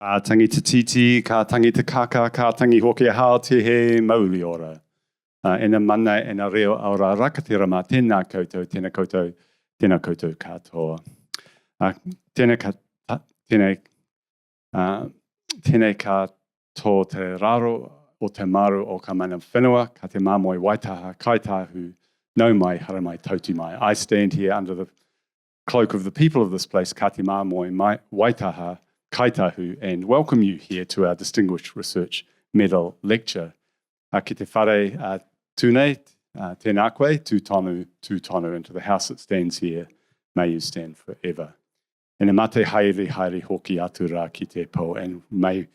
Ka tangi te titi, ka tangi te kaka, ka tangi hoki hao te he mauri ora. Ena mana, ena reo aura rakatira mā tēnā koutou, tēnā koutou katoa. Tēnei ka, tēnei, tēnei ka tō te raro o te maru o ka mana whenua, ka te māmoe waitaha kaitahu, nau mai, hara mai, tautu mai. I stand here under the cloak of the people of this place, ka te māmoe waitaha kaitahu, and welcome you here to our Distinguished Research Medal Lecture. Ki te whare tūnei, tēnā koe, tūtonu, and to the house that stands here, may you stand forever. And e mate haere hoki atu rā ki te po, and may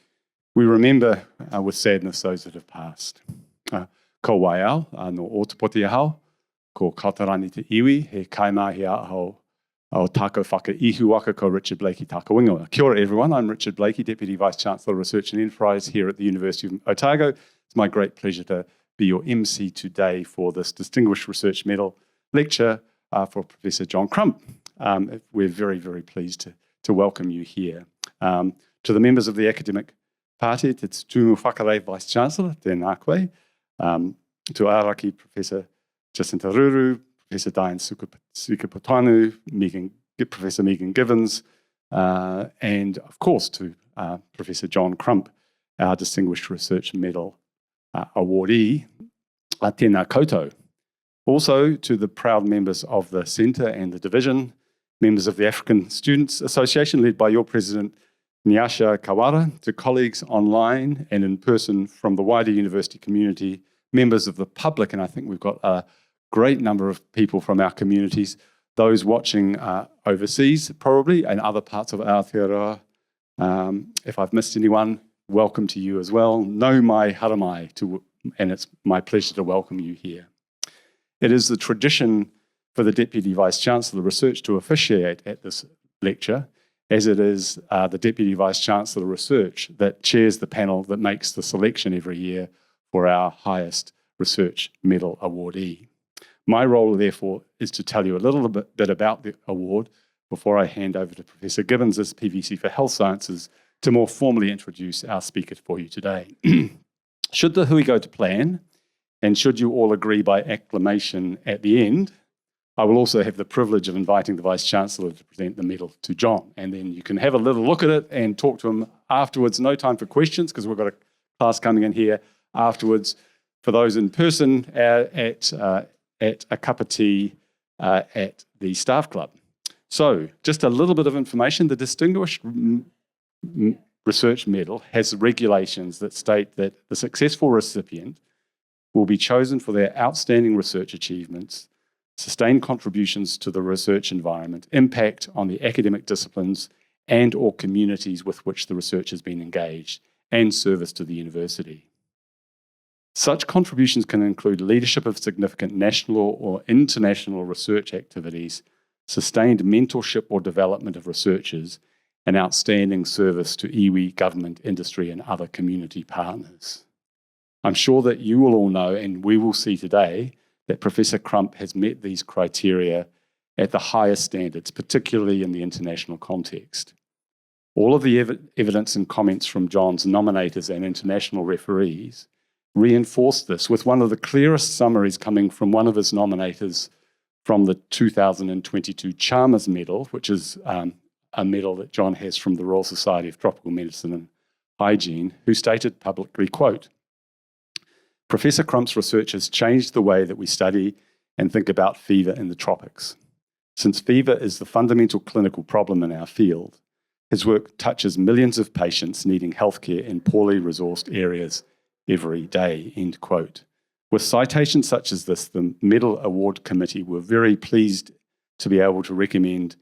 we remember with sadness those that have passed. Ko waiau, no Otapoti ahau, ko Kautarani te iwi, he kaimāhi ahau, o tāko whakaihu waka ko Richard Blakey tāko wingoa. Kia ora everyone, I'm Richard Blakey, Deputy Vice-Chancellor of Research and Enterprise here at the University of Otago. It's my great pleasure to be your MC today for this Distinguished Research Medal lecture for Professor John Crump. We're very, very pleased to welcome you here. To the members of the academic party, te tūmu whakarei Vice-Chancellor, tēnā koe. To Araki, Professor Jacinta Ruru, Professor Diane Sukapotanu, Professor Megan Givens, and of course to Professor John Crump, our Distinguished Research Medal awardee, tēnā koutou. Also to the proud members of the Centre and the Division, members of the African Students Association led by your President Nyasha Kawara, to colleagues online and in person from the wider university community, members of the public, and I think we've got a great number of people from our communities, those watching overseas probably, and other parts of Aotearoa. If I've missed anyone, welcome to you as well. Nau mai, hara mai, and it's my pleasure to welcome you here. It is the tradition for the Deputy Vice-Chancellor of Research to officiate at this lecture, as it is the Deputy Vice-Chancellor of Research that chairs the panel that makes the selection every year for our highest research medal awardee. My role, therefore, is to tell you a little bit about the award before I hand over to Professor Givens as PVC for Health Sciences to more formally introduce our speaker for you today. Should the hui go to plan, and should you all agree by acclamation at the end, I will also have the privilege of inviting the Vice-Chancellor to present the medal to John, and then you can have a little look at it and talk to him afterwards. No time for questions, because we've got a class coming in here afterwards. For those in person, at a cup of tea at the staff club. So, just a little bit of information. The Distinguished Research Medal has regulations that state that the successful recipient will be chosen for their outstanding research achievements, sustained contributions to the research environment, impact on the academic disciplines and or communities with which the research has been engaged, and service to the university. Such contributions can include leadership of significant national or international research activities, sustained mentorship or development of researchers, and outstanding service to iwi, government, industry, and other community partners. I'm sure that you will all know, and we will see today, that Professor Crump has met these criteria at the highest standards, particularly in the international context. All of the evidence and comments from John's nominators and international referees reinforced this, with one of the clearest summaries coming from one of his nominators from the 2022 Chalmers Medal, which is a medal that John has from the Royal Society of Tropical Medicine and Hygiene, who stated publicly, quote, "Professor Crump's research has changed the way that we study and think about fever in the tropics. Since fever is the fundamental clinical problem in our field, his work touches millions of patients needing healthcare in poorly resourced areas every day," end quote. With citations such as this, the Medal Award Committee were very pleased to be able to recommend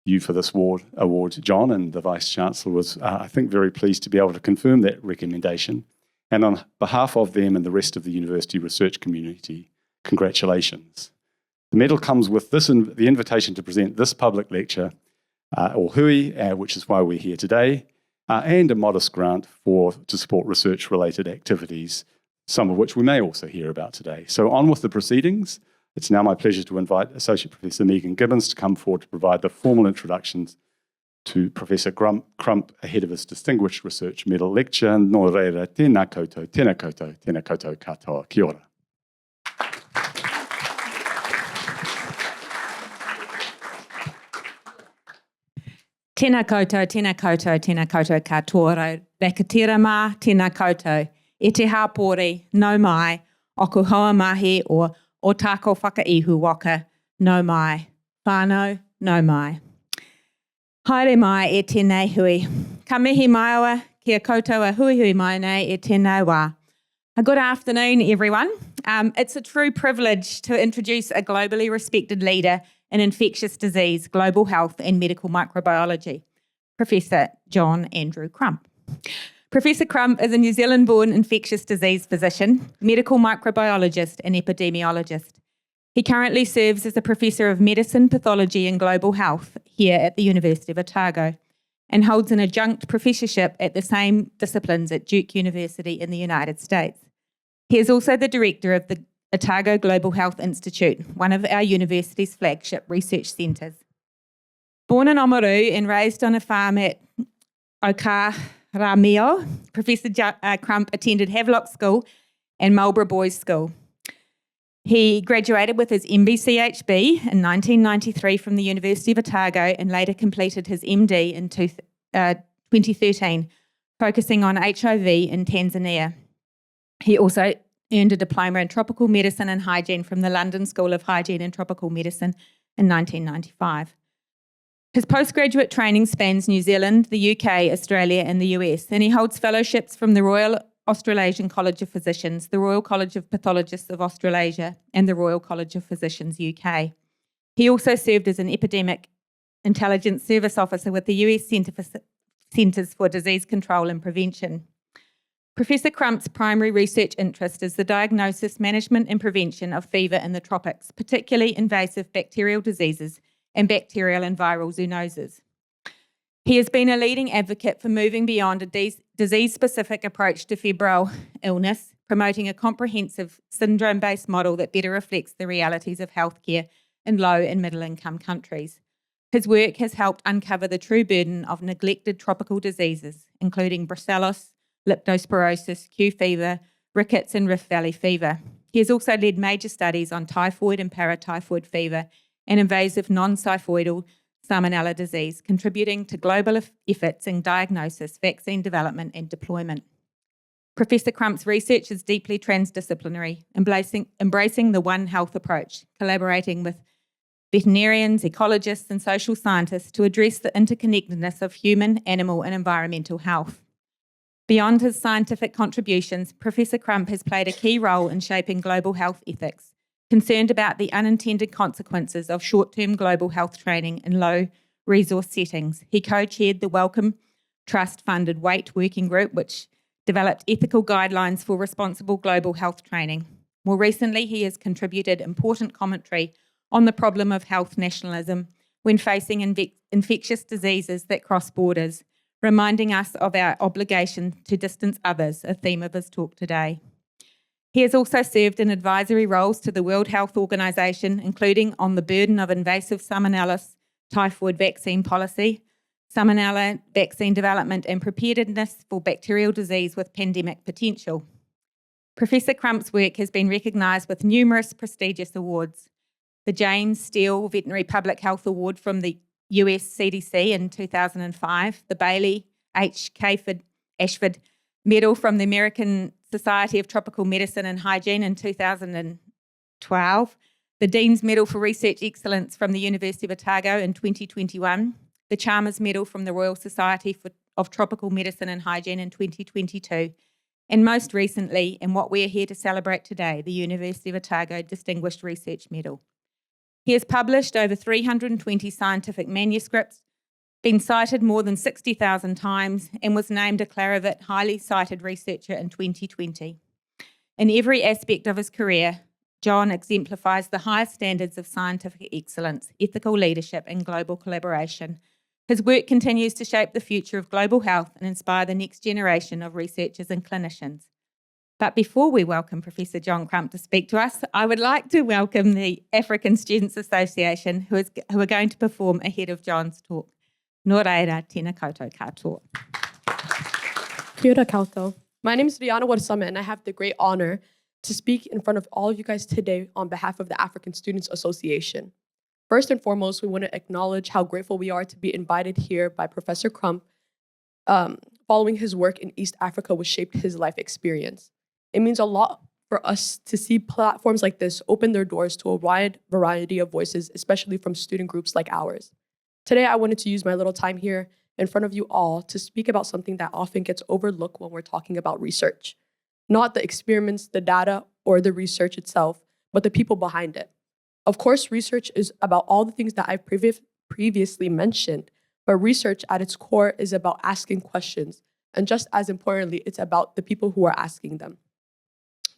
you for this award, John, and the Vice-Chancellor was, I think, very pleased to be able to confirm that recommendation. And on behalf of them and the rest of the university research community, congratulations. The medal comes with the invitation to present this public lecture, or hui, which is why we're here today, and a modest grant to support research-related activities, some of which we may also hear about today. So on with the proceedings. It's now my pleasure to invite Associate Professor Megan Givens to come forward to provide the formal introductions to Professor Crump ahead of his Distinguished Research Medal lecture. Nō reira, tēnā koutou, tēnā koutou, tēnā koutou katoa. Kia ora. Tēnā koutou, tēnā koutou, tēnā koutou katoa. Rekatira mā, tēnā koutou. E te hāpori, nau mai, oku hoa mahi o tāko whakaihu waka, nau mai. Whānau, nau mai. Haere mai e tēnei hui. Ka mihi maiawa, kia koutou a hui mai nei e tēnei wā. A good afternoon, everyone. It's a true privilege to introduce a globally respected leader in infectious disease, global health and medical microbiology, Professor John Andrew Crump. Professor Crump is a New Zealand-born infectious disease physician, medical microbiologist and epidemiologist. He currently serves as a Professor of Medicine, Pathology and Global Health here at the University of Otago and holds an adjunct professorship at the same disciplines at Duke University in the United States. He is also the director of the Otago Global Health Institute, one of our university's flagship research centres. Born in Oamaru and raised on a farm at Okaramio, Professor Crump attended Havelock School and Marlborough Boys School. He graduated with his MBCHB in 1993 from the University of Otago and later completed his MD in 2013, focusing on HIV in Tanzania. He also earned a diploma in tropical medicine and hygiene from the London School of Hygiene and Tropical Medicine in 1995. His postgraduate training spans New Zealand, the UK, Australia and the US, and he holds fellowships from the Royal Australasian College of Physicians, the Royal College of Pathologists of Australasia and the Royal College of Physicians UK. He also served as an Epidemic Intelligence Service Officer with the US Centres for Disease Control and Prevention. Professor Crump's primary research interest is the diagnosis, management and prevention of fever in the tropics, particularly invasive bacterial diseases and bacterial and viral zoonoses. He has been a leading advocate for moving beyond a disease-specific approach to febrile illness, promoting a comprehensive syndrome-based model that better reflects the realities of healthcare in low and middle-income countries. His work has helped uncover the true burden of neglected tropical diseases, including brucellosis, leptospirosis, Q fever, rickets and Rift Valley fever. He has also led major studies on typhoid and paratyphoid fever and invasive non-typhoidal Salmonella disease, contributing to global efforts in diagnosis, vaccine development and deployment. Professor Crump's research is deeply transdisciplinary, embracing the One Health approach, collaborating with veterinarians, ecologists and social scientists to address the interconnectedness of human, animal and environmental health. Beyond his scientific contributions, Professor Crump has played a key role in shaping global health ethics, concerned about the unintended consequences of short-term global health training in low-resource settings. He co-chaired the Wellcome Trust-funded WAIT working group, which developed ethical guidelines for responsible global health training. More recently, he has contributed important commentary on the problem of health nationalism when facing infectious diseases that cross borders, reminding us of our obligation to distance others, a theme of his talk today. He has also served in advisory roles to the World Health Organization, including on the burden of invasive Salmonella typhoid vaccine policy, Salmonella vaccine development and preparedness for bacterial disease with pandemic potential. Professor Crump's work has been recognised with numerous prestigious awards. The James Steele Veterinary Public Health Award from the US CDC in 2005, the Bailey H. Ashford Medal from the American Society of Tropical Medicine and Hygiene in 2012, the Dean's Medal for Research Excellence from the University of Otago in 2021, the Chalmers Medal from the Royal Society of Tropical Medicine and Hygiene in 2022, and most recently, and what we are here to celebrate today, the University of Otago Distinguished Research Medal. He has published over 320 scientific manuscripts, been cited more than 60,000 times, and was named a Clarivat Highly Cited Researcher in 2020. In every aspect of his career, John exemplifies the highest standards of scientific excellence, ethical leadership, and global collaboration. His work continues to shape the future of global health and inspire the next generation of researchers and clinicians. But before we welcome Professor John Crump to speak to us, I would like to welcome the African Students Association, who are going to perform ahead of John's talk. Nō reira, tēnā koutou katoa. Kia ora koutou. My name is Rihanna Warsame, and I have the great honor to speak in front of all of you guys today on behalf of the African Students Association. First and foremost, we want to acknowledge how grateful we are to be invited here by Professor Crump, following his work in East Africa, which shaped his life experience. It means a lot for us to see platforms like this open their doors to a wide variety of voices, especially from student groups like ours. Today, I wanted to use my little time here in front of you all to speak about something that often gets overlooked when we're talking about research. Not the experiments, the data, or the research itself, but the people behind it. Of course, research is about all the things that I've previously mentioned, but research at its core is about asking questions. And just as importantly, it's about the people who are asking them.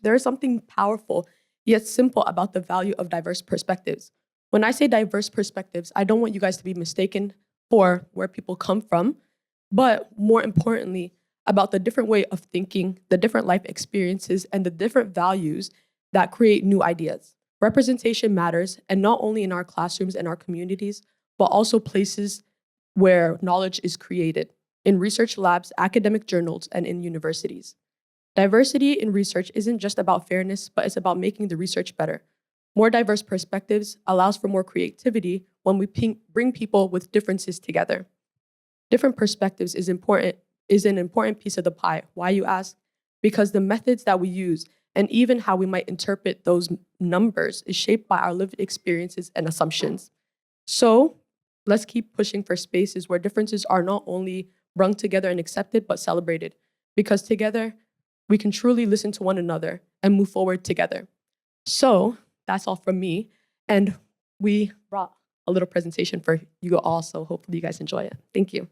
There is something powerful yet simple about the value of diverse perspectives. When I say diverse perspectives, I don't want you guys to be mistaken for where people come from, but more importantly, about the different way of thinking, the different life experiences, and the different values that create new ideas. Representation matters, and not only in our classrooms and our communities, but also places where knowledge is created, in research labs, academic journals, and in universities. Diversity in research isn't just about fairness, but it's about making the research better. More diverse perspectives allows for more creativity when we bring people with differences together. Different perspectives is an important piece of the pie. Why, you ask? Because the methods that we use and even how we might interpret those numbers is shaped by our lived experiences and assumptions. So let's keep pushing for spaces where differences are not only brung together and accepted, but celebrated. Because together, we can truly listen to one another and move forward together. So that's all from me. And we brought a little presentation for you all, so hopefully you guys enjoy it. Thank you.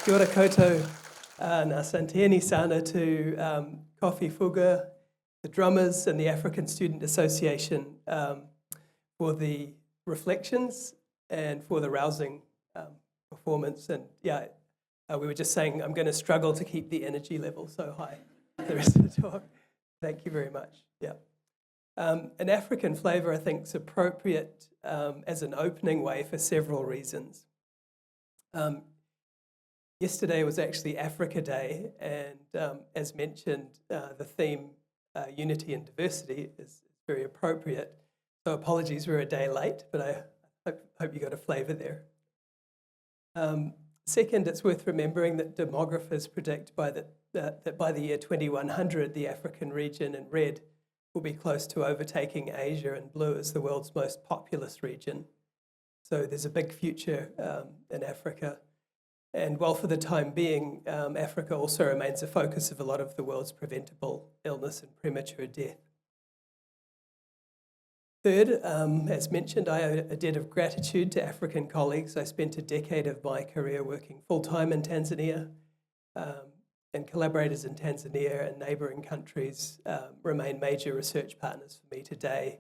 Kia ora koutou, ngā Santiani sana to Kofi Fuga, the drummers and the African Student Association for the reflections and for the rousing performance. And yeah, we were just saying I'm going to struggle to keep the energy level so high the rest of the talk. Thank you very much. Yeah. An African flavour, I think, is appropriate as an opening way for several reasons. Yesterday was actually Africa Day, and as mentioned, the theme, unity and diversity, is very appropriate. So apologies, we're a day late, but I hope you got a flavour there. Second, it's worth remembering that demographers predict that by the year 2100, the African region in red will be close to overtaking Asia in blue as the world's most populous region. So there's a big future in Africa. And while for the time being, Africa also remains a focus of a lot of the world's preventable illness and premature death. Third, as mentioned, I owe a debt of gratitude to African colleagues. I spent a decade of my career working full-time in Tanzania, and collaborators in Tanzania and neighbouring countries remain major research partners for me today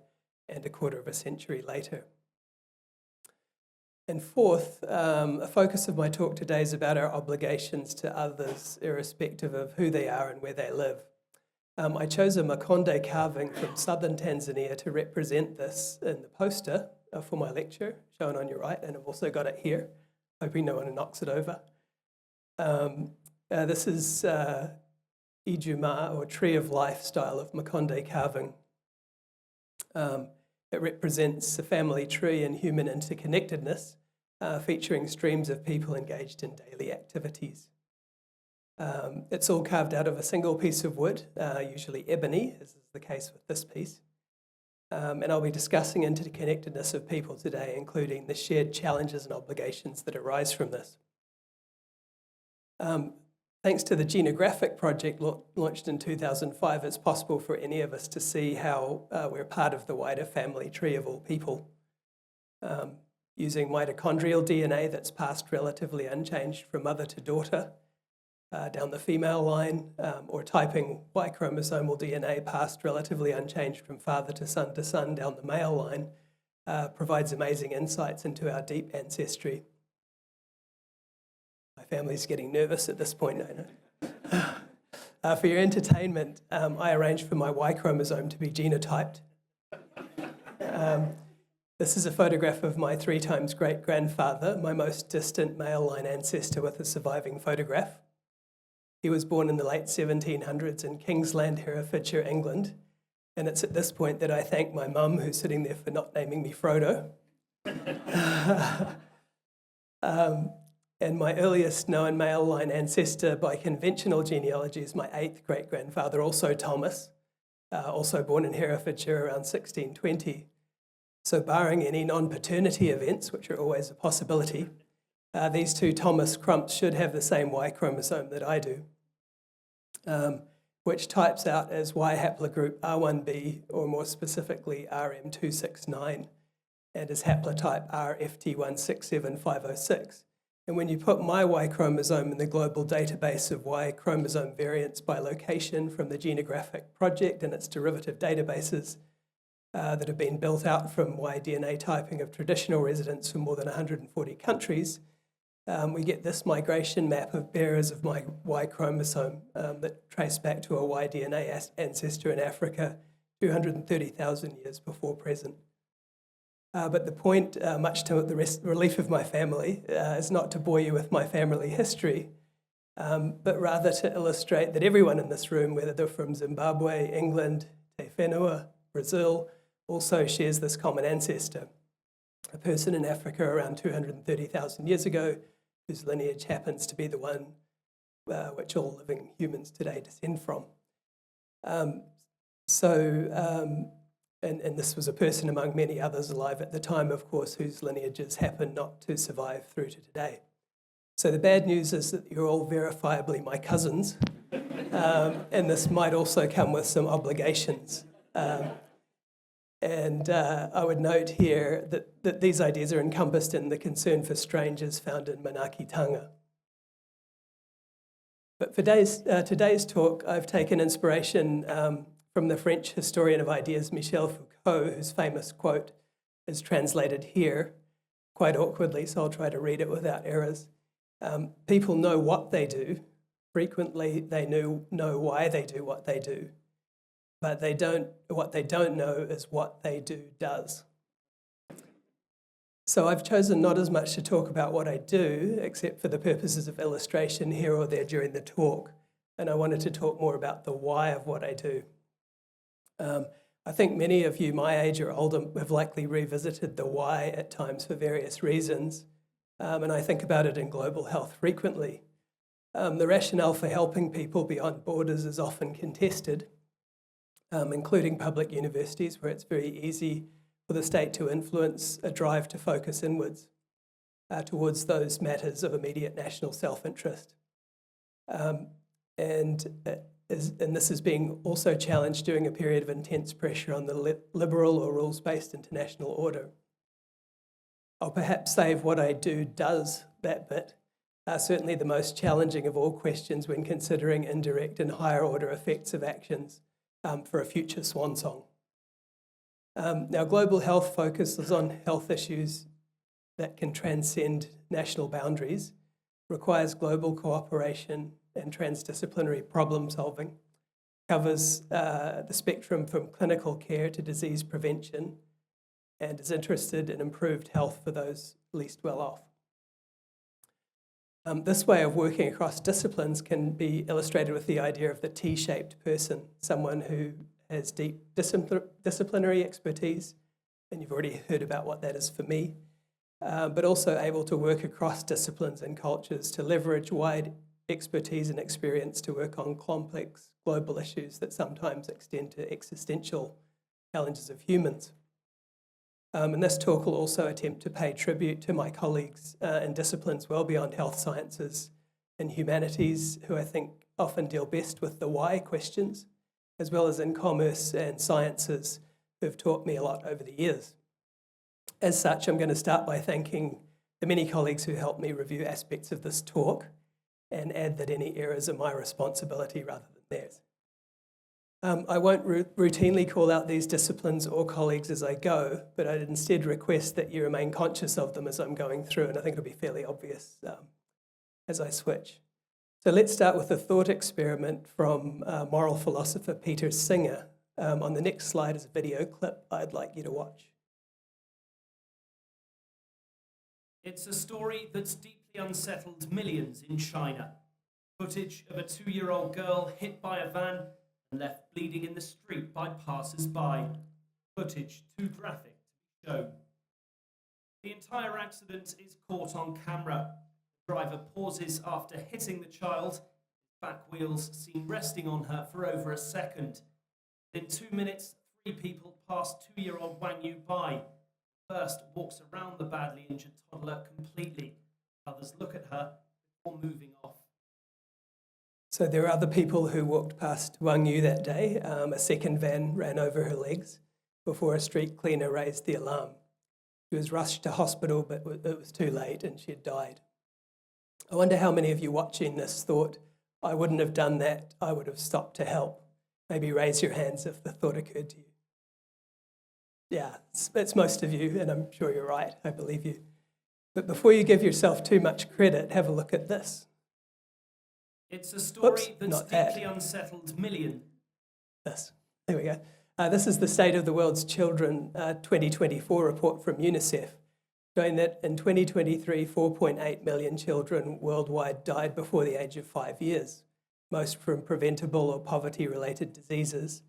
and a quarter of a century later. And fourth, a focus of my talk today is about our obligations to others, irrespective of who they are and where they live. I chose a Makonde carving from southern Tanzania to represent this in the poster for my lecture, shown on your right, and I've also got it here, hoping no one knocks it over. This is Ijuma, or Tree of Life style of Makonde carving. It represents a family tree and human interconnectedness, featuring streams of people engaged in daily activities. It's all carved out of a single piece of wood, usually ebony, as is the case with this piece. And I'll be discussing interconnectedness of people today, including the shared challenges and obligations that arise from this. Thanks to the Genographic project launched in 2005, it's possible for any of us to see how we're part of the wider family tree of all people. Using mitochondrial DNA that's passed relatively unchanged from mother to daughter down the female line, or typing Y chromosomal DNA passed relatively unchanged from father to son down the male line, provides amazing insights into our deep ancestry. My family's getting nervous at this point, I know. For your entertainment, I arranged for my Y chromosome to be genotyped. This is a photograph of my 3 times great-grandfather, my most distant male line ancestor with a surviving photograph. He was born in the late 1700s in Kingsland, Herefordshire, England. And it's at this point that I thank my mum, who's sitting there, for not naming me Frodo. And my earliest known male line ancestor by conventional genealogy is my 8th great-grandfather, also Thomas, also born in Herefordshire around 1620. So barring any non-paternity events, which are always a possibility, these 2 Thomas Crumps should have the same Y chromosome that I do, which types out as Y haplogroup R1b, or more specifically RM269, and is haplotype RFT167506. And when you put my Y chromosome in the global database of Y chromosome variants by location from the Genographic project and its derivative databases that have been built out from Y DNA typing of traditional residents from more than 140 countries, we get this migration map of bearers of my Y chromosome that trace back to a Y DNA ancestor in Africa 230,000 years before present. But the point, much to the relief of my family, is not to bore you with my family history, but rather to illustrate that everyone in this room, whether they're from Zimbabwe, England, Te Whenua, Brazil, also shares this common ancestor, a person in Africa around 230,000 years ago, whose lineage happens to be the one which all living humans today descend from. And this was a person among many others alive at the time, of course, whose lineages happen not to survive through to today. So the bad news is that you're all verifiably my cousins, and this might also come with some obligations. And I would note here that these ideas are encompassed in the concern for strangers found in Manakitanga. But for today's talk, I've taken inspiration from the French historian of ideas Michel Foucault, whose famous quote is translated here quite awkwardly, so I'll try to read it without errors. People know what they do. Frequently, they know why they do what they do. But what they don't know is what they do does. So I've chosen not as much to talk about what I do, except for the purposes of illustration here or there during the talk. And I wanted to talk more about the why of what I do. I think many of you my age or older have likely revisited the why at times for various reasons. and I think about it in global health frequently. The rationale for helping people beyond borders is often contested, including public universities, where it's very easy for the state to influence a drive to focus inwards towards those matters of immediate national self-interest. And this is being also challenged during a period of intense pressure on the liberal or rules-based international order. I'll perhaps save what I do does that bit. Certainly the most challenging of all questions when considering indirect and higher order effects of actions for a future swan song. Now, global health focuses on health issues that can transcend national boundaries, requires global cooperation and transdisciplinary problem solving, covers the spectrum from clinical care to disease prevention, and is interested in improved health for those least well off. This way of working across disciplines can be illustrated with the idea of the T-shaped person, someone who has deep disciplinary expertise, and you've already heard about what that is for me, but also able to work across disciplines and cultures to leverage wide expertise and experience to work on complex global issues that sometimes extend to existential challenges of humans. And this talk will also attempt to pay tribute to my colleagues in disciplines well beyond health sciences and humanities, who I think often deal best with the why questions, as well as in commerce and sciences, who have taught me a lot over the years. As such, I'm going to start by thanking the many colleagues who helped me review aspects of this talk and add that any errors are my responsibility rather than theirs. I won't routinely call out these disciplines or colleagues as I go, but I'd instead request that you remain conscious of them as I'm going through, and I think it'll be fairly obvious as I switch. So let's start with a thought experiment from moral philosopher Peter Singer. On the next slide is a video clip I'd like you to watch. It's a story that's deeply unsettled millions in China. Footage of a 2-year-old girl hit by a van and left bleeding in the street by passers-by. Footage too graphic to be shown. The entire accident is caught on camera. The driver pauses after hitting the child. Back wheels seen resting on her for over a second. In 2 minutes, 3 people pass 2-year-old Wang Yu by. First walks around the badly injured toddler completely. Others look at her before moving off. So there are other people who walked past Wang Yu that day. A second van ran over her legs before a street cleaner raised the alarm. She was rushed to hospital, but it was too late and she had died. I wonder how many of you watching this thought, I wouldn't have done that, I would have stopped to help. Maybe raise your hands if the thought occurred to you. Yeah, it's most of you, and I'm sure you're right, I believe you. But before you give yourself too much credit, have a look at this. It's a story that's not deeply that. unsettled million. This. There we go. This is the State of the World's Children 2024 report from UNICEF, showing that in 2023, 4.8 million children worldwide died before the age of 5 years, most from preventable or poverty-related diseases.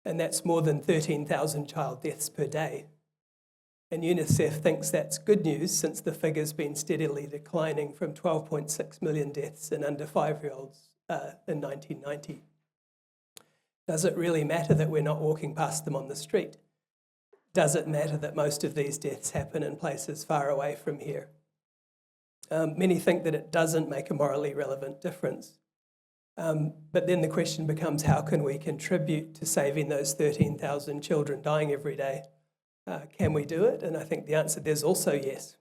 And that's more than 13,000 child deaths per day. And UNICEF thinks that's good news since the figure's been steadily declining from 12.6 million deaths in under 5-year-olds in 1990. Does it really matter that we're not walking past them on the street? Does it matter that most of these deaths happen in places far away from here? Many think that it doesn't make a morally relevant difference. But then the question becomes, how can we contribute to saving those 13,000 children dying every day? Can we do it? And I think the answer there's also yes.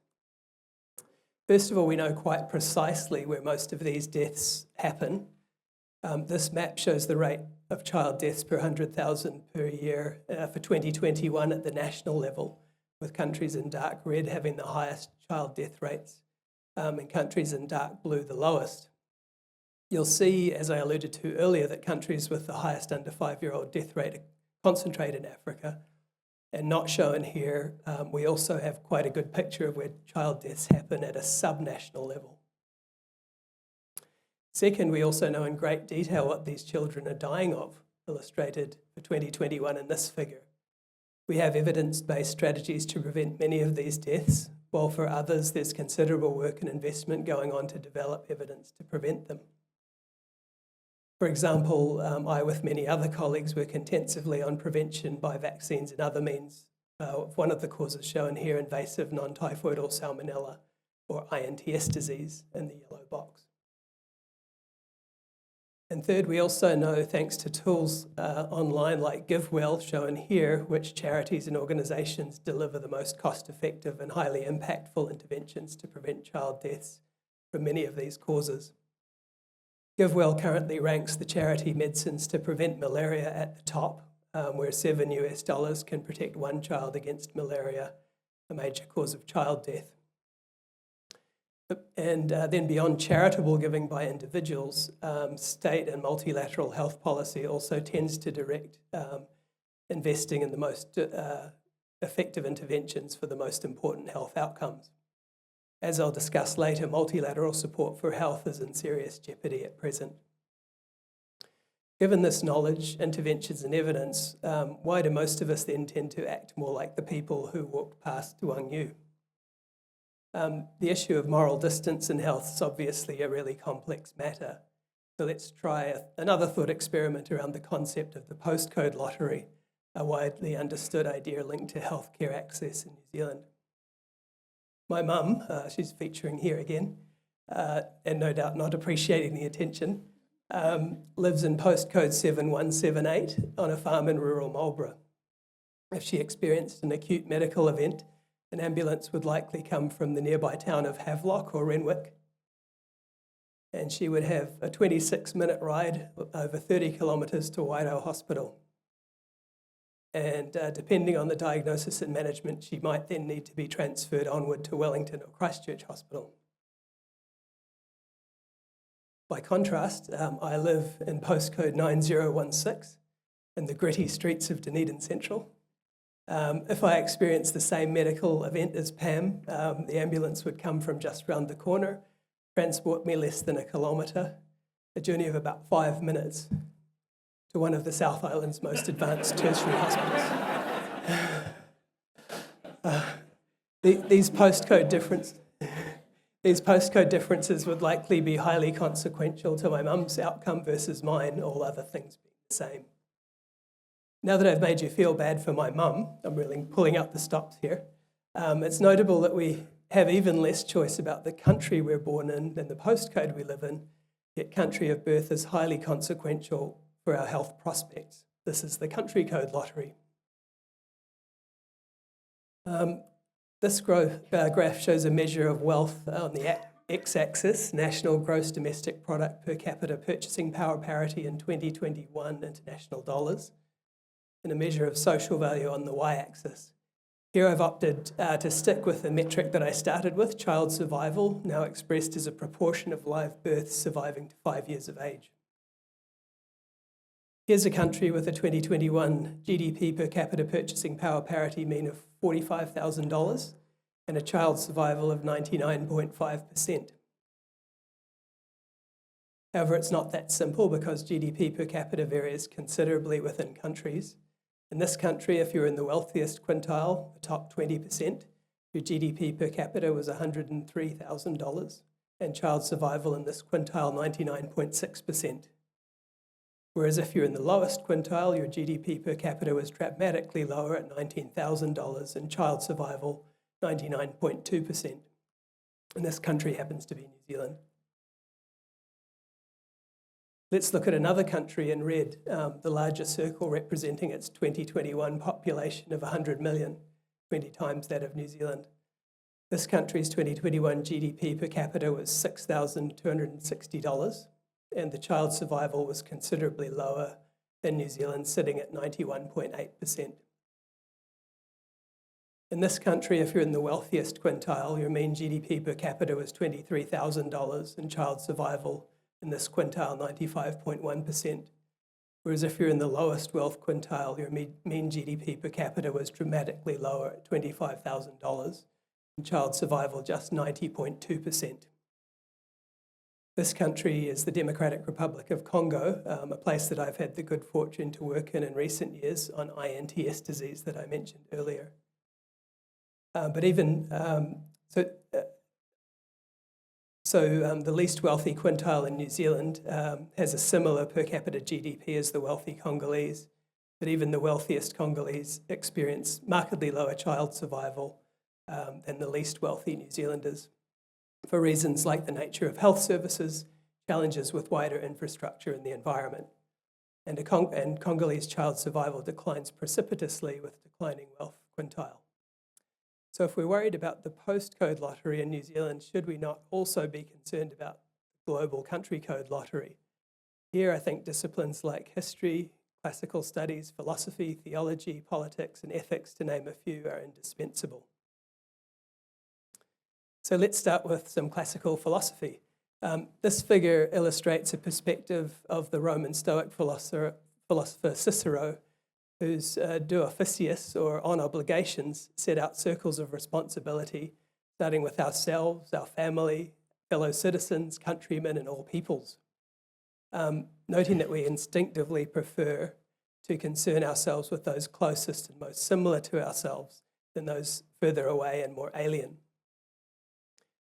First of all, we know quite precisely where most of these deaths happen. This map shows the rate of child deaths per 100,000 per year for 2021 at the national level, with countries in dark red having the highest child death rates and countries in dark blue the lowest. You'll see, as I alluded to earlier, that countries with the highest under 5-year-old death rate are concentrated in Africa. And not shown here, we also have quite a good picture of where child deaths happen at a subnational level. Second, we also know in great detail what these children are dying of, illustrated for 2021 in this figure. We have evidence-based strategies to prevent many of these deaths, while for others there's considerable work and investment going on to develop evidence to prevent them. For example, I, with many other colleagues, work intensively on prevention by vaccines and other means. One of the causes shown here, invasive non-typhoidal salmonella, or INTS disease, in the yellow box. And third, we also know, thanks to tools online like GiveWell, shown here, which charities and organisations deliver the most cost-effective and highly impactful interventions to prevent child deaths from many of these causes. GiveWell currently ranks the charity medicines to prevent malaria at the top, where $7 can protect one child against malaria, a major cause of child death. And then beyond charitable giving by individuals, state and multilateral health policy also tends to direct investing in the most effective interventions for the most important health outcomes. As I'll discuss later, multilateral support for health is in serious jeopardy at present. Given this knowledge, interventions and evidence, why do most of us then tend to act more like the people who walked past Wang Yu? The issue of moral distance in health is obviously a really complex matter. So let's try another thought experiment around the concept of the postcode lottery, a widely understood idea linked to healthcare access in New Zealand. My mum, she's featuring here again, and no doubt not appreciating the attention, lives in postcode 7178 on a farm in rural Marlborough. If she experienced an acute medical event, an ambulance would likely come from the nearby town of Havelock or Renwick, and she would have a 26-minute ride over 30 kilometres to Wairoa Hospital. And depending on the diagnosis and management, she might then need to be transferred onward to Wellington or Christchurch Hospital. By contrast, I live in postcode 9016 in the gritty streets of Dunedin Central. If I experienced the same medical event as Pam, the ambulance would come from just round the corner, transport me less than 1 kilometre, a journey of about 5 minutes, to one of the South Island's most advanced tertiary hospitals. These postcode differences would likely be highly consequential to my mum's outcome versus mine, all other things being the same. Now that I've made you feel bad for my mum, I'm really pulling out the stops here. It's notable that we have even less choice about the country we're born in than the postcode we live in, yet country of birth is highly consequential for our health prospects. This is the country code lottery. This graph shows a measure of wealth on the x-axis, national gross domestic product per capita purchasing power parity in 2021 international dollars, and a measure of social value on the y-axis. Here I've opted to stick with the metric that I started with, child survival, now expressed as a proportion of live births surviving to 5 years of age. Here's a country with a 2021 GDP per capita purchasing power parity mean of $45,000 and a child survival of 99.5%. However, it's not that simple because GDP per capita varies considerably within countries. In this country, if you're in the wealthiest quintile, the top 20%, your GDP per capita was $103,000, and child survival in this quintile 99.6%. Whereas if you're in the lowest quintile, your GDP per capita was dramatically lower at $19,000 and child survival 99.2%. And this country happens to be New Zealand. Let's look at another country in red, the larger circle representing its 2021 population of 100 million, 20 times that of New Zealand. This country's 2021 GDP per capita was $6,260, and the child survival was considerably lower than New Zealand, sitting at 91.8%. In this country, if you're in the wealthiest quintile, your mean GDP per capita was $23,000 and child survival in this quintile 95.1%. Whereas if you're in the lowest wealth quintile, your mean GDP per capita was dramatically lower at $25,000 and child survival just 90.2%. This country is the Democratic Republic of Congo, a place that I've had the good fortune to work in recent years on INTS disease that I mentioned earlier. But even The least wealthy quintile in New Zealand has a similar per capita GDP as the wealthy Congolese, but even the wealthiest Congolese experience markedly lower child survival than the least wealthy New Zealanders, for reasons like the nature of health services, challenges with wider infrastructure in the environment. And Congolese child survival declines precipitously with declining wealth quintile. So if we're worried about the postcode lottery in New Zealand, should we not also be concerned about the global country code lottery? Here, I think disciplines like history, classical studies, philosophy, theology, politics, and ethics, to name a few, are indispensable. So let's start with some classical philosophy. This figure illustrates a perspective of the Roman Stoic philosopher Cicero, whose do officius, or on obligations, set out circles of responsibility, starting with ourselves, our family, fellow citizens, countrymen, and all peoples. Noting that we instinctively prefer to concern ourselves with those closest and most similar to ourselves than those further away and more alien.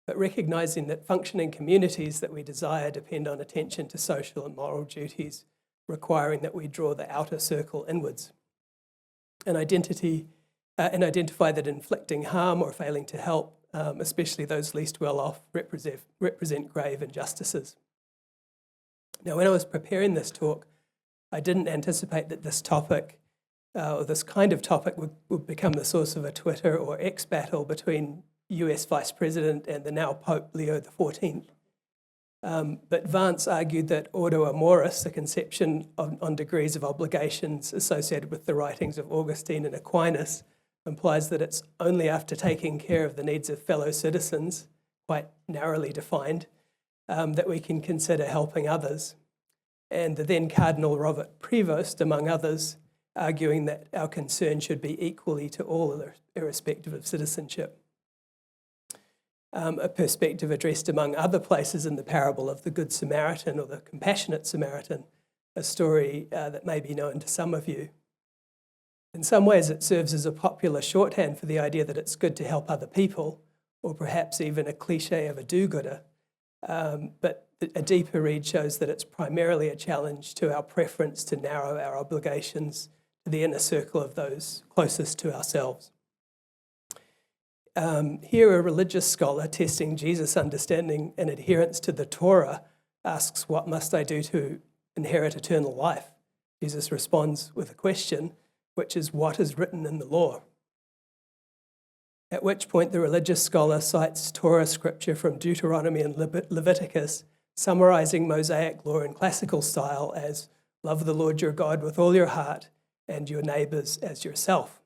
But recognizing that functioning communities that we desire depend on attention to social and moral duties, requiring that we draw the outer circle inwards. And identify that inflicting harm or failing to help, especially those least well off, represent grave injustices. Now, when I was preparing this talk, I didn't anticipate that this topic, or this kind of topic, would become the source of a Twitter or X battle between US Vice President and the now Pope Leo XIV. But Vance argued that ordo amoris, the conception on degrees of obligations associated with the writings of Augustine and Aquinas, implies that it's only after taking care of the needs of fellow citizens, quite narrowly defined, that we can consider helping others. And the then Cardinal Robert Prevost, among others, arguing that our concern should be equally to all, irrespective of citizenship. A perspective addressed among other places in the parable of the Good Samaritan or the Compassionate Samaritan, a story that may be known to some of you. In some ways, it serves as a popular shorthand for the idea that it's good to help other people, or perhaps even a cliche of a do-gooder. But a deeper read shows that it's primarily a challenge to our preference to narrow our obligations to the inner circle of those closest to ourselves. Here, a religious scholar testing Jesus' understanding and adherence to the Torah asks, "What must I do to inherit eternal life?" Jesus responds with a question, which is, "What is written in the law?" At which point the religious scholar cites Torah scripture from Deuteronomy and Leviticus, summarizing Mosaic law in classical style as, "Love the Lord your God with all your heart and your neighbors as yourself."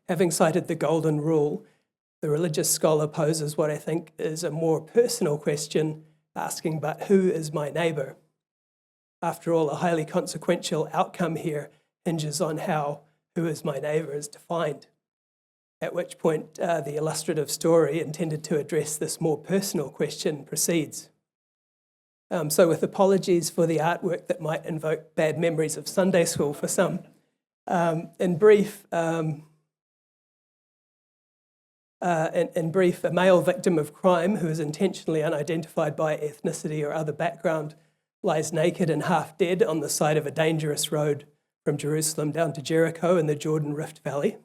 Having cited the golden rule, the religious scholar poses what I think is a more personal question, asking, but who is my neighbor? After all, a highly consequential outcome here hinges on how who is my neighbor is defined. At which point the illustrative story intended to address this more personal question proceeds. So with apologies for the artwork that might invoke bad memories of Sunday school for some, in brief, a male victim of crime who is intentionally unidentified by ethnicity or other background lies naked and half dead on the side of a dangerous road from Jerusalem down to Jericho in the Jordan Rift Valley.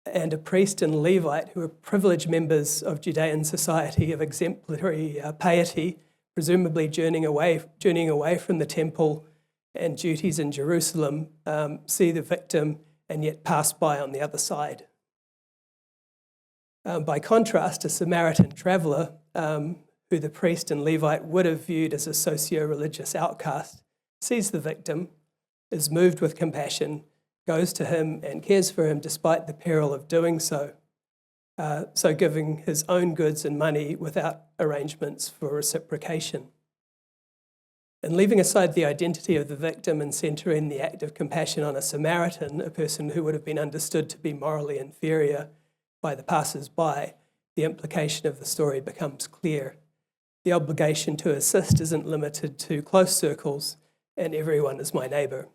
And a priest and Levite, who are privileged members of Judean society of exemplary piety, presumably journeying away from the temple and duties in Jerusalem, see the victim and yet pass by on the other side. By contrast, a Samaritan traveller, who the priest and Levite would have viewed as a socio-religious outcast, sees the victim, is moved with compassion, goes to him and cares for him despite the peril of doing so, giving his own goods and money without arrangements for reciprocation. And leaving aside the identity of the victim and centering the act of compassion on a Samaritan, a person who would have been understood to be morally inferior by the passers-by, the implication of the story becomes clear. The obligation to assist isn't limited to close circles, and everyone is my neighbour.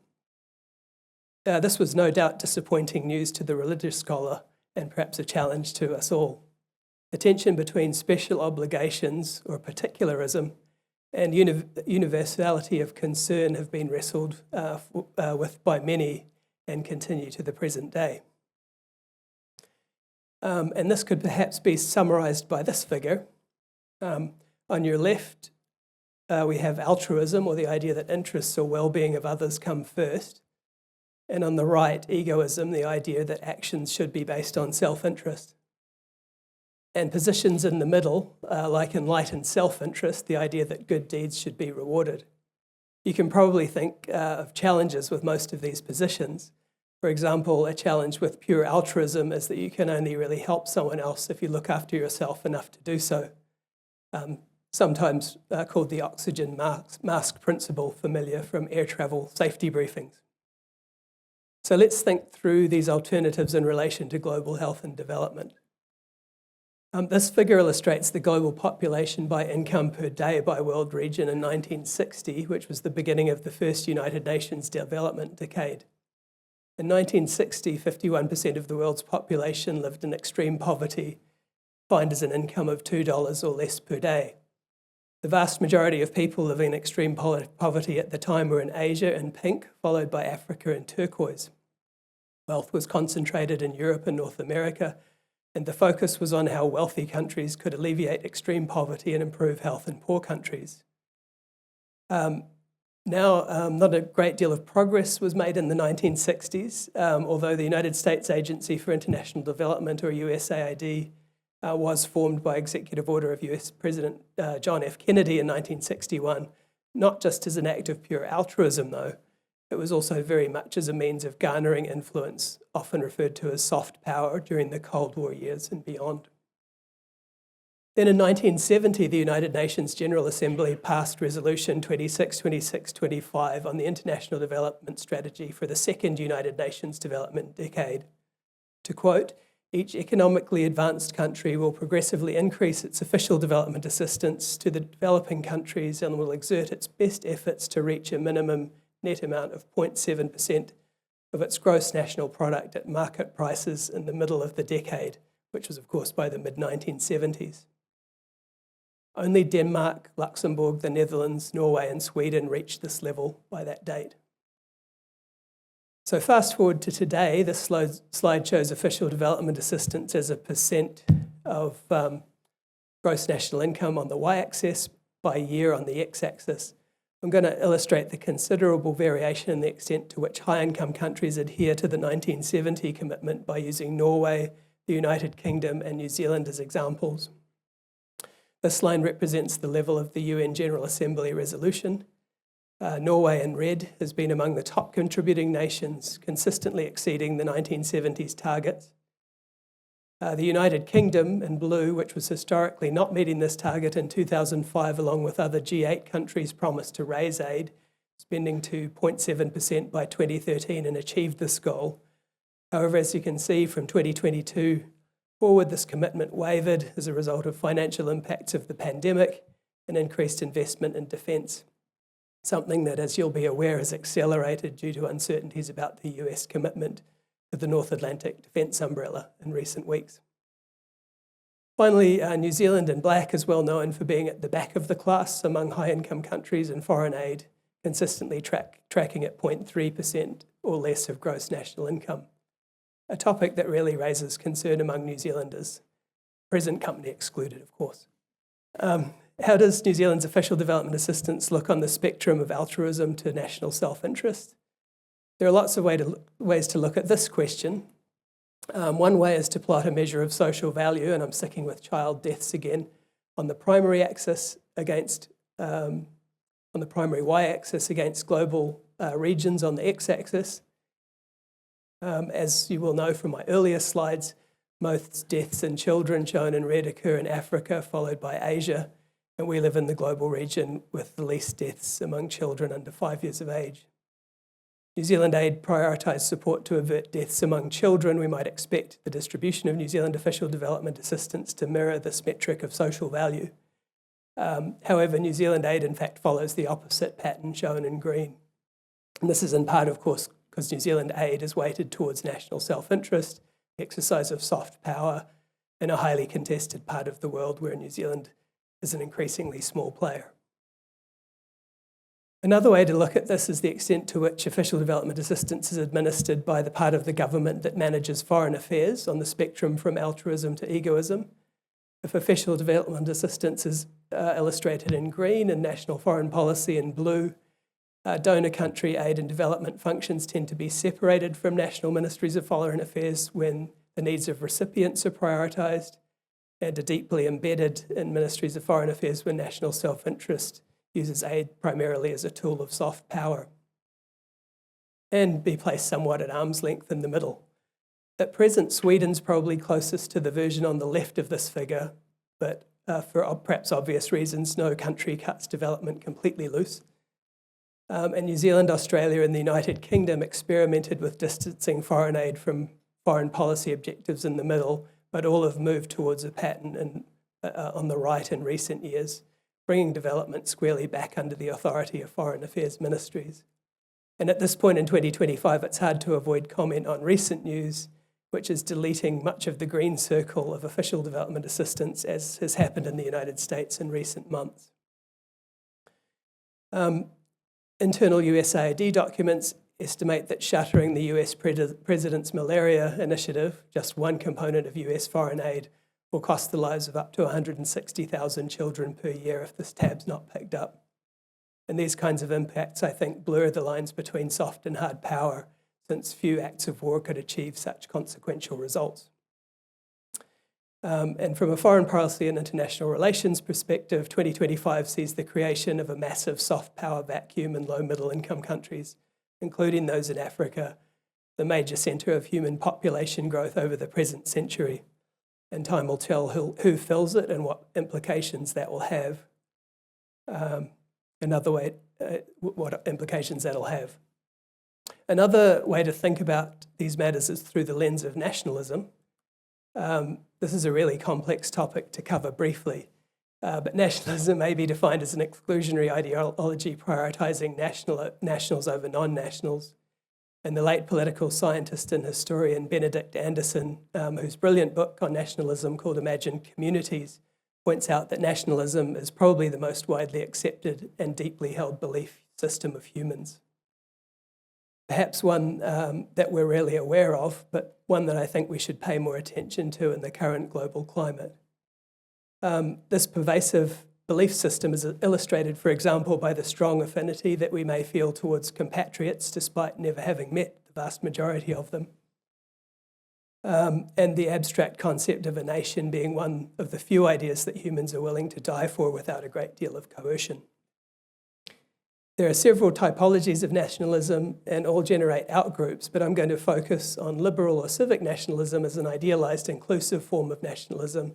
This was no doubt disappointing news to the religious scholar, and perhaps a challenge to us all. The tension between special obligations or particularism and universality of concern have been wrestled with by many and continue to the present day. And this could perhaps be summarised by this figure. On your left, we have altruism, or the idea that interests or well-being of others come first. And on the right, egoism, the idea that actions should be based on self-interest. And positions in the middle, like enlightened self-interest, the idea that good deeds should be rewarded. You can probably think of challenges with most of these positions. For example, a challenge with pure altruism is that you can only really help someone else if you look after yourself enough to do so. Sometimes called the oxygen mask principle, familiar from air travel safety briefings. So let's think through these alternatives in relation to global health and development. This figure illustrates the global population by income per day by world region in 1960, which was the beginning of the first United Nations development decade. In 1960, 51% of the world's population lived in extreme poverty, defined as an income of $2 or less per day. The vast majority of people living in extreme poverty at the time were in Asia in pink, followed by Africa in turquoise. Wealth was concentrated in Europe and North America, and the focus was on how wealthy countries could alleviate extreme poverty and improve health in poor countries. Not a great deal of progress was made in the 1960s, although the United States Agency for International Development, or USAID, was formed by executive order of US President John F. Kennedy in 1961, not just as an act of pure altruism, though. It was also very much as a means of garnering influence, often referred to as soft power during the Cold War years and beyond. Then in 1970, the United Nations General Assembly passed Resolution 262625 on the International Development Strategy for the second United Nations development decade. To quote, "Each economically advanced country will progressively increase its official development assistance to the developing countries and will exert its best efforts to reach a minimum net amount of 0.7% of its gross national product at market prices in the middle of the decade," which was, of course, by the mid-1970s. Only Denmark, Luxembourg, the Netherlands, Norway, and Sweden reached this level by that date. So fast forward to today, this slide shows official development assistance as a percent of gross national income on the y-axis, by year on the x-axis. I'm going to illustrate the considerable variation in the extent to which high-income countries adhere to the 1970 commitment by using Norway, the United Kingdom, and New Zealand as examples. This line represents the level of the UN General Assembly resolution. Norway in red has been among the top contributing nations, consistently exceeding the 1970s targets. The United Kingdom in blue, which was historically not meeting this target in 2005, along with other G8 countries, promised to raise aid, spending to 0.7% by 2013 and achieved this goal. However, as you can see from 2022 forward, this commitment wavered as a result of financial impacts of the pandemic and increased investment in defence, something that, as you'll be aware, has accelerated due to uncertainties about the US commitment to the North Atlantic Defence Umbrella in recent weeks. Finally, New Zealand in black is well known for being at the back of the class among high-income countries in foreign aid, consistently tracking at 0.3% or less of gross national income, a topic that really raises concern among New Zealanders, present company excluded, of course. How does New Zealand's official development assistance look on the spectrum of altruism to national self-interest? There are lots of ways to look at this question. One way is to plot a measure of social value, and I'm sticking with child deaths again, on the primary axis against, on the primary y-axis against global regions on the x-axis. As you will know from my earlier slides, most deaths in children shown in red occur in Africa, followed by Asia, and we live in the global region with the least deaths among children under 5 years of age. New Zealand Aid prioritised support to avert deaths among children. We might expect the distribution of New Zealand official development assistance to mirror this metric of social value. However, New Zealand Aid in fact follows the opposite pattern shown in green. And this is in part, of course, because New Zealand Aid is weighted towards national self-interest exercise of soft power in a highly contested part of the world where New Zealand is an increasingly small player. Another way to look at this is the extent to which official development assistance is administered by the part of the government that manages foreign affairs on the spectrum from altruism to egoism. If official development assistance is illustrated in green and national foreign policy in blue, donor country aid and development functions tend to be separated from national ministries of foreign affairs when the needs of recipients are prioritised, and are deeply embedded in ministries of foreign affairs when national self-interest uses aid primarily as a tool of soft power, and be placed somewhat at arm's length in the middle. At present, Sweden's probably closest to the version on the left of this figure, but for perhaps obvious reasons, no country cuts development completely loose. And New Zealand, Australia, and the United Kingdom experimented with distancing foreign aid from foreign policy objectives in the middle, but all have moved towards a pattern on the right in recent years, bringing development squarely back under the authority of foreign affairs ministries. And at this point in 2025, it's hard to avoid comment on recent news, which is deleting much of the green circle of official development assistance, as has happened in the United States in recent months. Internal USAID documents estimate that shuttering the US President's malaria initiative, just one component of US foreign aid, will cost the lives of up to 160,000 children per year if this tab's not picked up. And these kinds of impacts, I think, blur the lines between soft and hard power, since few acts of war could achieve such consequential results. And from a foreign policy and international relations perspective, 2025 sees the creation of a massive soft power vacuum in low middle income countries, including those in Africa, the major centre of human population growth over the present century. And time will tell who fills it and what implications that will have. What implications that'll have. Another way to think about these matters is through the lens of nationalism. This is a really complex topic to cover briefly, but nationalism may be defined as an exclusionary ideology prioritising nationals over non-nationals. And the late political scientist and historian Benedict Anderson, whose brilliant book on nationalism called Imagined Communities, points out that nationalism is probably the most widely accepted and deeply held belief system of humans. Perhaps one that we're rarely aware of, but one that I think we should pay more attention to in the current global climate. This pervasive belief system is illustrated, for example, by the strong affinity that we may feel towards compatriots despite never having met the vast majority of them. And the abstract concept of a nation being one of the few ideas that humans are willing to die for without a great deal of coercion. There are several typologies of nationalism and all generate outgroups, but I'm going to focus on liberal or civic nationalism as an idealised inclusive form of nationalism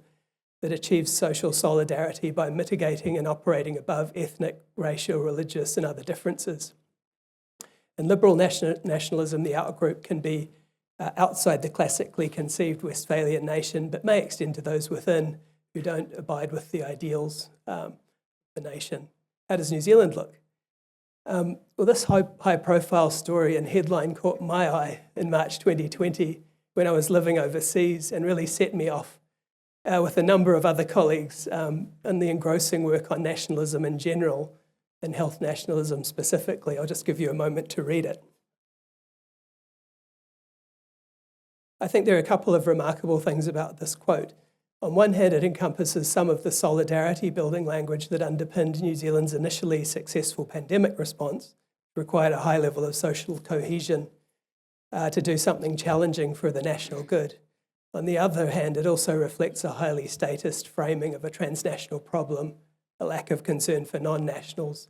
that achieves social solidarity by mitigating and operating above ethnic, racial, religious and other differences. In liberal nationalism, the outgroup can be outside the classically conceived Westphalian nation, but may extend to those within who don't abide with the ideals of the nation. How does New Zealand look? Well, this high-profile story and headline caught my eye in March 2020 when I was living overseas and really set me off with a number of other colleagues in the engrossing work on nationalism in general and health nationalism specifically. I'll just give you a moment to read it. I think there are a couple of remarkable things about this quote. On one hand, it encompasses some of the solidarity building language that underpinned New Zealand's initially successful pandemic response, required a high level of social cohesion to do something challenging for the national good. On the other hand, it also reflects a highly statist framing of a transnational problem, a lack of concern for non-nationals,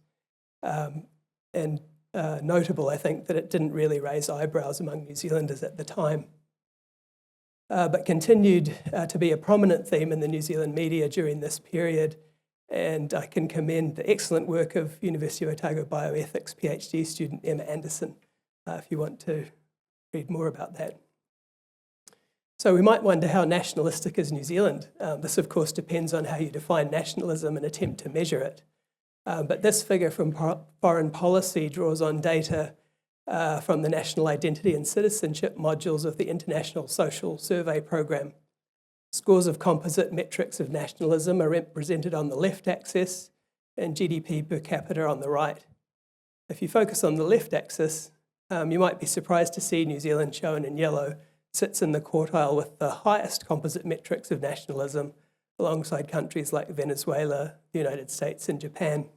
and notable, I think, that it didn't really raise eyebrows among New Zealanders at the time. But continued to be a prominent theme in the New Zealand media during this period. And I can commend the excellent work of University of Otago bioethics PhD student Emma Anderson, if you want to read more about that. So we might wonder how nationalistic is New Zealand. This, of course, depends on how you define nationalism and attempt to measure it. But this figure from foreign policy draws on data from the National Identity and Citizenship modules of the International Social Survey Program. Scores of composite metrics of nationalism are represented on the left axis and GDP per capita on the right. If you focus on the left axis, you might be surprised to see New Zealand shown in yellow sits in the quartile with the highest composite metrics of nationalism alongside countries like Venezuela, the United States and Japan.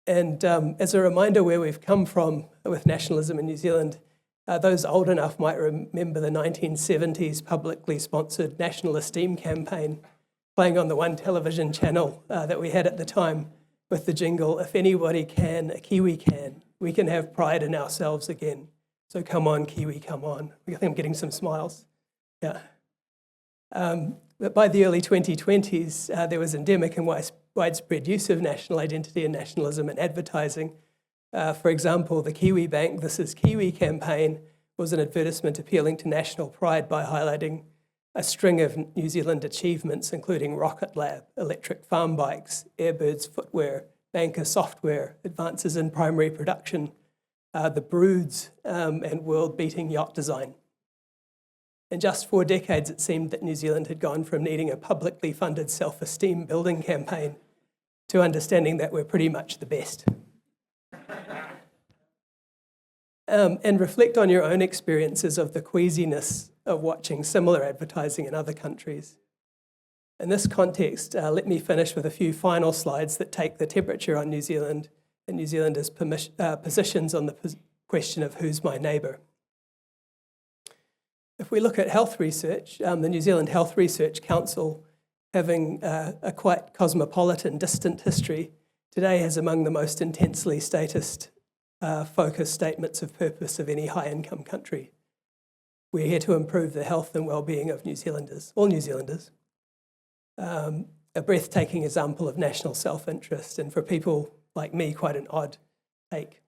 And as a reminder where we've come from with nationalism in New Zealand, those old enough might remember the 1970s publicly sponsored National Esteem campaign playing on the one television channel that we had at the time with the jingle, "If anybody can, a Kiwi can. We can have pride in ourselves again. So come on, Kiwi, come on." I think I'm getting some smiles. Yeah. But by the early 2020s, there was endemic and widespread use of national identity and nationalism in advertising. For example, the Kiwi Bank This Is Kiwi campaign was an advertisement appealing to national pride by highlighting a string of New Zealand achievements, including Rocket Lab, electric farm bikes, Airbirds footwear, banker software, advances in primary production, the Broods, and world-beating yacht design. In just 4 decades, it seemed that New Zealand had gone from needing a publicly funded self-esteem building campaign to understanding that we're pretty much the best. And reflect on your own experiences of the queasiness of watching similar advertising in other countries. In this context, let me finish with a few final slides that take the temperature on New Zealand and New Zealanders' positions on the question of who's my neighbour. If we look at health research, the New Zealand Health Research Council, having a quite cosmopolitan, distant history, today has among the most intensely statist-focused statements of purpose of any high-income country. We're here to improve the health and well-being of New Zealanders, all New Zealanders. A breathtaking example of national self-interest, and for people like me, quite an odd take.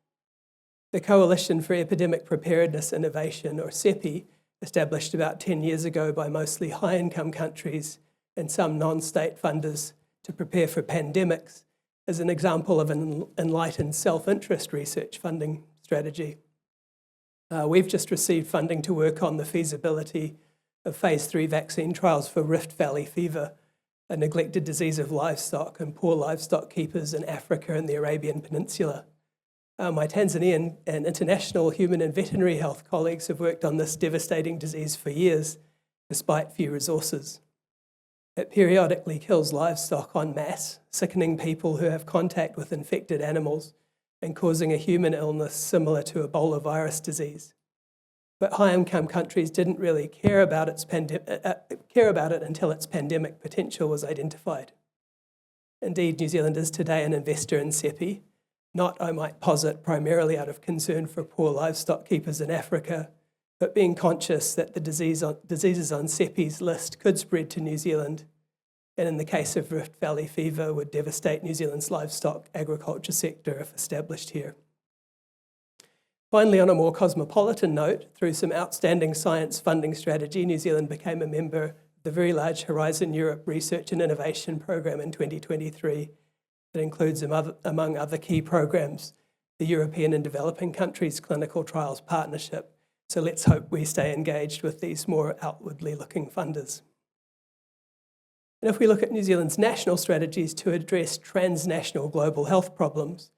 The Coalition for Epidemic Preparedness Innovation, or CEPI, established about 10 years ago by mostly high-income countries and some non-state funders to prepare for pandemics, is an example of an enlightened self-interest research funding strategy. We've just received funding to work on the feasibility of phase 3 vaccine trials for Rift Valley fever, a neglected disease of livestock and poor livestock keepers in Africa and the Arabian Peninsula. My Tanzanian and international human and veterinary health colleagues have worked on this devastating disease for years, despite few resources. It periodically kills livestock en masse, sickening people who have contact with infected animals and causing a human illness similar to Ebola virus disease. But high-income countries didn't really care about it until its pandemic potential was identified. Indeed, New Zealand is today an investor in CEPI, not, I might posit, primarily out of concern for poor livestock keepers in Africa, but being conscious that the diseases on CEPI's list could spread to New Zealand, and in the case of Rift Valley fever, would devastate New Zealand's livestock agriculture sector if established here. Finally, on a more cosmopolitan note, through some outstanding science funding strategy, New Zealand became a member of the very large Horizon Europe Research and Innovation Programme in 2023. That includes, among other key programs, the European and Developing Countries Clinical Trials Partnership. So let's hope we stay engaged with these more outwardly looking funders. And if we look at New Zealand's national strategies to address transnational global health problems,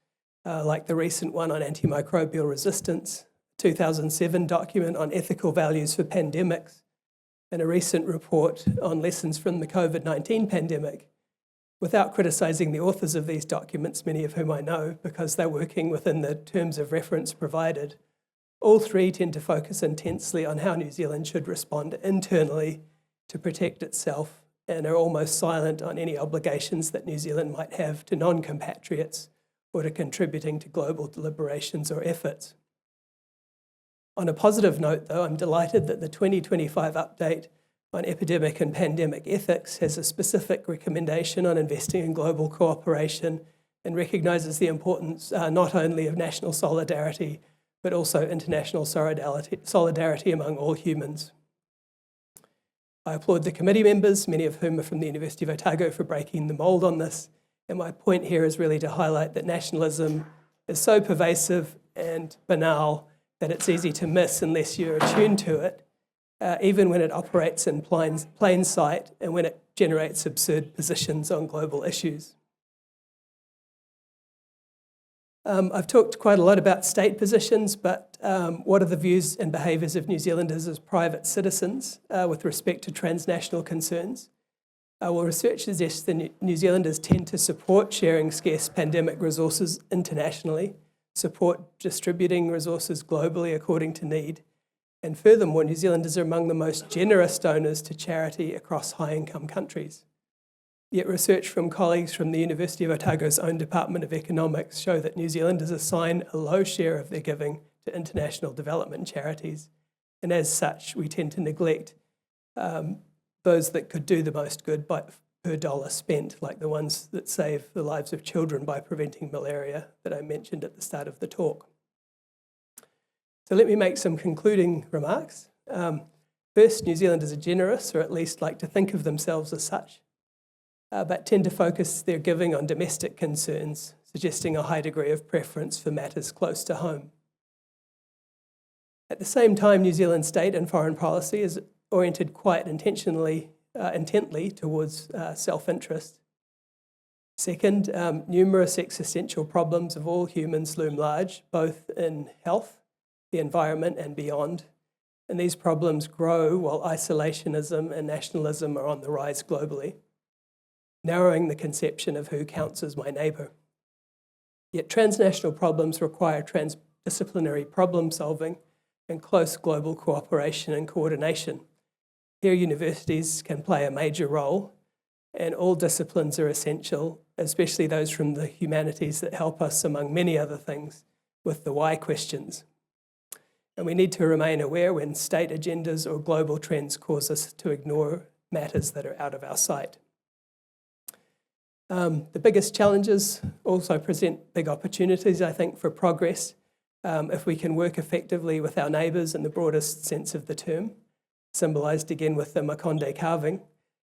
like the recent one on antimicrobial resistance, 2007 document on ethical values for pandemics, and a recent report on lessons from the COVID-19 pandemic, without criticising the authors of these documents, many of whom I know because they're working within the terms of reference provided, all three tend to focus intensely on how New Zealand should respond internally to protect itself, and are almost silent on any obligations that New Zealand might have to non-compatriots or to contributing to global deliberations or efforts. On a positive note, though, I'm delighted that the 2025 update on epidemic and pandemic ethics has a specific recommendation on investing in global cooperation and recognises the importance not only of national solidarity, but also international solidarity among all humans. I applaud the committee members, many of whom are from the University of Otago, for breaking the mould on this. And my point here is really to highlight that nationalism is so pervasive and banal that it's easy to miss unless you're attuned to it, even when it operates in plain sight and when it generates absurd positions on global issues. I've talked quite a lot about state positions, but what are the views and behaviours of New Zealanders as private citizens with respect to transnational concerns? Well, research suggests that New Zealanders tend to support sharing scarce pandemic resources internationally, support distributing resources globally according to need, and furthermore, New Zealanders are among the most generous donors to charity across high-income countries. Yet research from colleagues from the University of Otago's own Department of Economics show that New Zealanders assign a low share of their giving to international development charities, and as such, we tend to neglect those that could do the most good per dollar spent, like the ones that save the lives of children by preventing malaria that I mentioned at the start of the talk. So let me make some concluding remarks. First, New Zealanders are generous, or at least like to think of themselves as such, but tend to focus their giving on domestic concerns, suggesting a high degree of preference for matters close to home. At the same time, New Zealand's state and foreign policy is oriented quite intently towards self-interest. Second, numerous existential problems of all humans loom large, both in health, the environment, and beyond. And these problems grow while isolationism and nationalism are on the rise globally, narrowing the conception of who counts as my neighbour. Yet transnational problems require transdisciplinary problem solving and close global cooperation and coordination. Here, universities can play a major role, and all disciplines are essential, especially those from the humanities that help us, among many other things, with the why questions. And we need to remain aware when state agendas or global trends cause us to ignore matters that are out of our sight. The biggest challenges also present big opportunities, I think, for progress if we can work effectively with our neighbours in the broadest sense of the term, symbolised again with the Makonde carving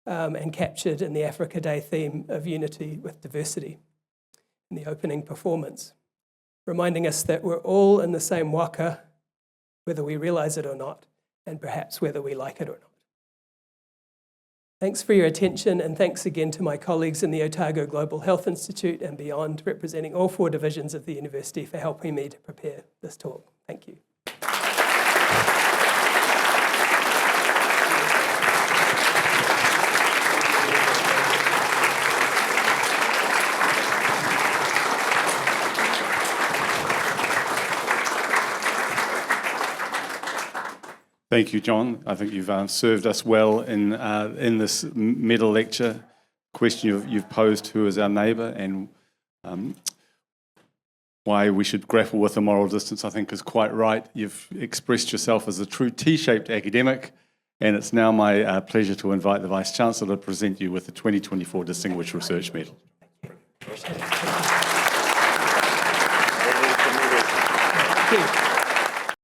and captured in the Africa Day theme of unity with diversity in the opening performance, reminding us that we're all in the same waka, whether we realise it or not, and perhaps whether we like it or not. Thanks for your attention, and thanks again to my colleagues in the Otago Global Health Institute and beyond, representing all 4 divisions of the university, for helping me to prepare this talk. Thank you. Thank you, John. I think you've served us well in this middle lecture. Question you've posed, who is our neighbour, and why we should grapple with the moral distance, I think, is quite right. You've expressed yourself as a true T-shaped academic, and it's now my pleasure to invite the Vice-Chancellor to present you with the 2024 Distinguished Research Medal. Thank you.